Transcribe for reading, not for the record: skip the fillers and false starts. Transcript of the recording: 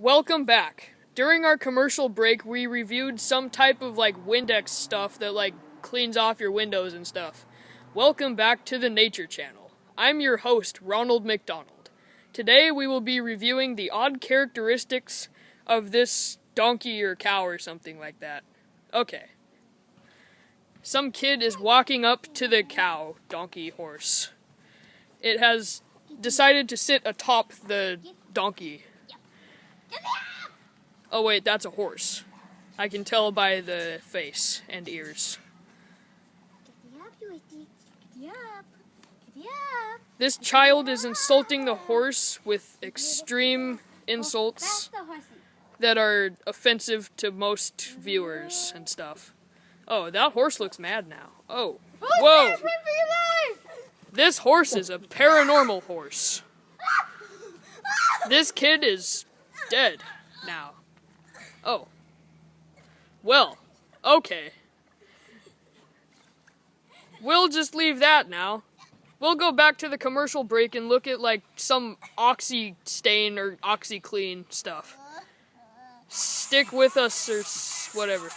Welcome back. During our commercial break, we reviewed some type of windex stuff that cleans off your windows and stuff. Welcome back to the Nature Channel. I'm your host, Ronald McDonald. Today we will be reviewing the odd characteristics of this donkey or cow or something like that. Okay. Some kid is walking up to the cow, donkey, horse. It has decided to sit atop the donkey. Oh wait, that's a horse. I can tell by the face and ears. This child is insulting the horse with extreme insults that are offensive to most viewers and stuff. Oh, that horse looks mad now. Oh, whoa! This horse is a paranormal horse. This kid is dead now. Oh. Well, okay. We'll just leave that now. We'll go back to the commercial break and look at some Oxy stain or OxyClean stuff. Stick with us or whatever.